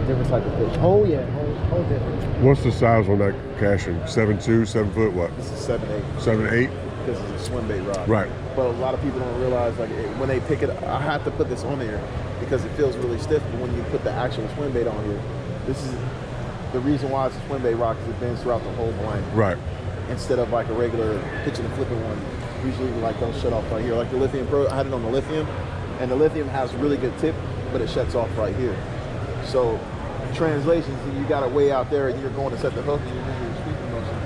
different type of fish. Oh yeah, whole different. What's the size on that casting? 7.2, 7 foot, what? This is 7/8. 7.8? Because it's a swim bait rod. Right. But a lot of people don't realize, like, when they pick it, I have to put this on there because it feels really stiff. But when you put the actual swim bait on here, this is the reason why it's a swim bait rod, because it bends throughout the whole blank. Right. Instead of like a regular pitching and flipping one, usually like they'll shut off right here. Like the Lithium Pro, I had it on the Lithium, and the Lithium has really good tip, but it shuts off right here. So translations, you got it way out there and you're going to set the hook and you're doing your sweeping motion.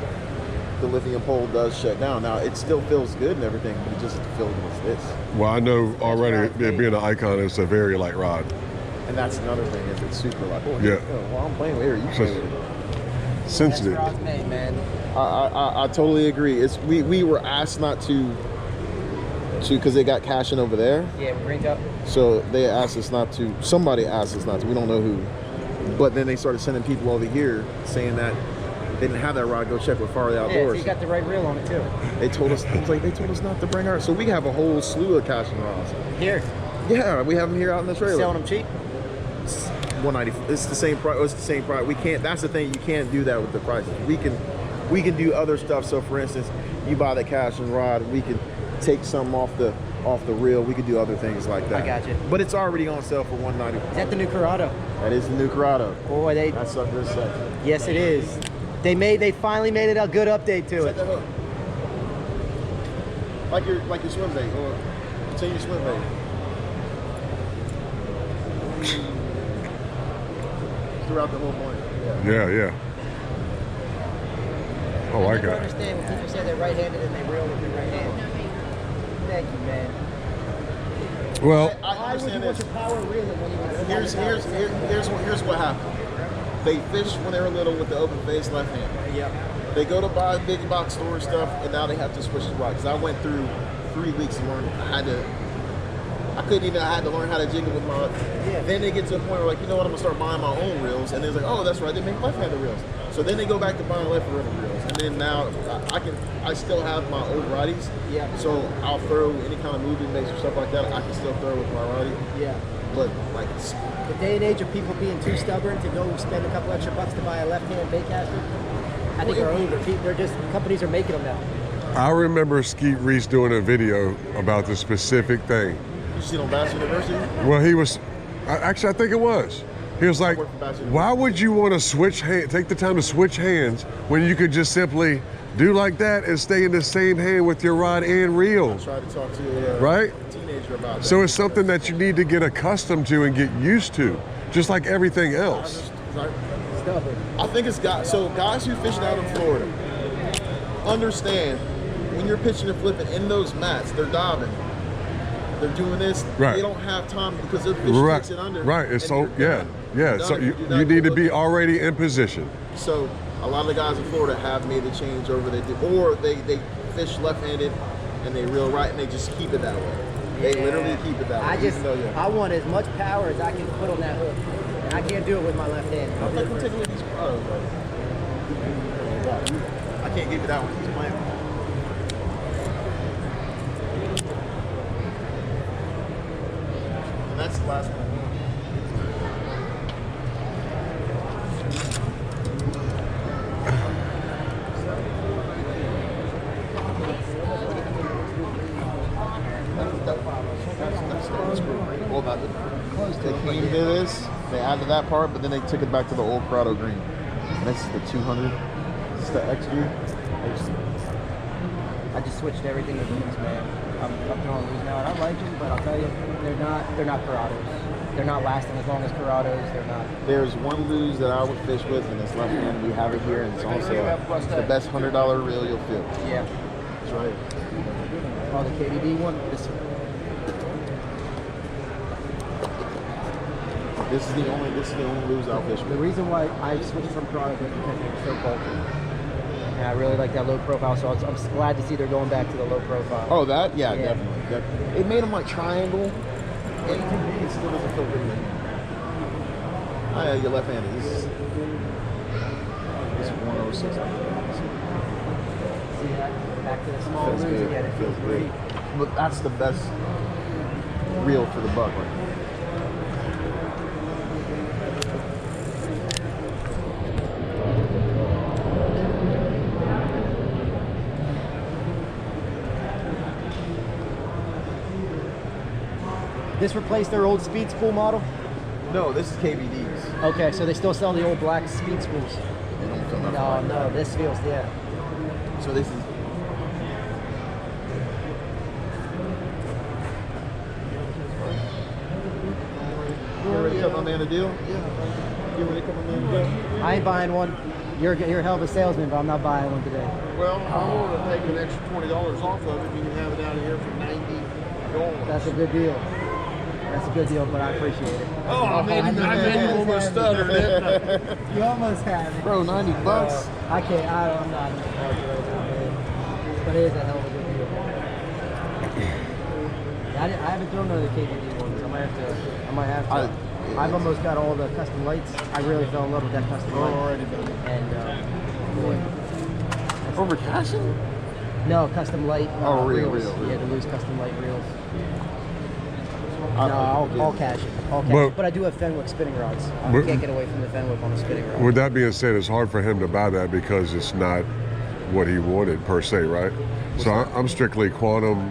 The Lithium pole does shut down. Now it still feels good and everything, but it just feels like this. Well, I know already it being an Icon, it's a very light rod. And that's another thing, is it's super light. Oh, yeah. Well, I'm playing with here. You play with it. Sensitive. That's rod's made, man. I totally agree. It's we were asked not to because they got caching over there. Yeah, we bring up. So they asked us not to. Somebody asked us not to. We don't know who. But then they started sending people over here saying that they didn't have that rod. Go check with Farley Yeah, so Outdoors. you got the right reel on it too. They told us. It's like they told us not to bring our. So we have a whole slew of caching rods. Here, Yeah, we have them here out in the trailer. selling them cheap. 190. It's the same price. It's the same price. We can't. That's the thing. You can't do that with the prices. We can do other stuff. So for instance, you buy the caching rod, we can take some off the reel. We could do other things like that. I got you. But it's already on sale for 190. Is that the new Corrado? That is the new Corrado. Boy, they. That's up this set. Yes, it is. They finally made it a good update to Set it. that hook. Like your swim bait, or take your swim bait. Throughout the whole point. Yeah, yeah. I like never it. understand when people say they're right-handed and they reel with their right hand. Thank you, man. Well, I Why would you understand want this. your power reeling when you want Here's what happened. They fished when they were little with the open face left hand. Yep. They go to buy big box store stuff, and now they have to switch the rod. Because I went through 3 weeks to learn. I had to learn how to jiggle with my. Yeah. Then they get to a point where like, you know what, I'm gonna start buying my own reels, and they're like, oh, that's right, they make left-handed reels. So then they go back to buying left-handed reels, and then now I still have my old righties. Yeah. So I'll throw any kind of moving base or stuff like that. I can still throw with my righty, Yeah. but like. The day and age of people being too stubborn to go spend a couple extra bucks to buy a left-hand bait caster, I think are over. They're just, companies are making them now. I remember Skeet Reese doing a video about this specific thing. You see it on Bass University? Well, he was, I think it was. He was like, why would you want to take the time to switch hands when you could just simply do like that and stay in the same hand with your rod and reel? I tried to talk to Right? a teenager about that. So it's something that you need to get accustomed to and get used to, just like everything else. Stubborn. I think it's guys who fish out in Florida understand when you're pitching and flipping in those mats, they're diving. They're doing this. Right. They don't have time because their fish Right, takes it under. right. It's so and you're yeah, done. yeah. You're So done. you do that, need to you're be looking. already in position. So a lot of the guys in Florida have made the change over. They do, or they fish left-handed and they reel right and they just keep it that way. They literally keep it that way. I want as much power as I can put on that hook, and I can't do it with my left hand. I'm like, take a look at these products, bro. I can't give you that one. He's playing. And that's the last one. That's pretty cool about it. They came to this, they added that part, but then they took it back to the old Corrado green. And this is the 200. This is the XG. I just switched everything to these, man. I'm throwing these now, and I like them, but I'll tell you, they're not Corrados. They're not lasting as long as Corrados. They're not. There's one lose that I would fish with, and it's left hand. We have it here, and it's on sale. It's the best $100 reel you'll feel. Yeah. That's right. Oh, the KDD one. This is the only lose I'll fish The with. reason why I switched from Corrados is because they're so bulky. And I really like that low profile, so I'm glad to see they're going back to the low profile. Oh, that? Yeah, definitely. It made them like triangle, and it still doesn't feel good. Oh, yeah, you're left-handed. This is 106. See that? Back to the small Feels lose good. again. It feels Feels great. But that's the best reel for the buck right now. This replaced their old speed spool model? No, this is KVDs. Okay, so they still sell the old black speed spools. They don't come out No, like no, that. this feels, yeah. So this is. You ready to cut my man a deal? Yeah. You ready to cut my man a deal? I ain't buying one. You're a hell of a salesman, but I'm not buying one today. Well, I'm willing to take an extra $20 off of it. You can have it out of here for $90. That's a good deal. That's a good deal, but I appreciate it. Oh, I made you almost stuttered, didn't I? You almost had me. Bro, $90. I can't. I'm not in the market right now, man. But it is a hell of a good deal. I haven't thrown none of the KVD ones. I might have to. I've almost got all the custom lights. I really fell in love with that custom light. Already done. And boy, Over cashing? no custom light. Reel. Yeah, the loose custom light reels. I No, I'll cash it. I'll cash But- it. But I do have Fenwick spinning rods. I But- can't get away from the Fenwick on the spinning rod. With that being said, it's hard for him to buy that because it's not what he wanted per se, right? So I'm strictly quantum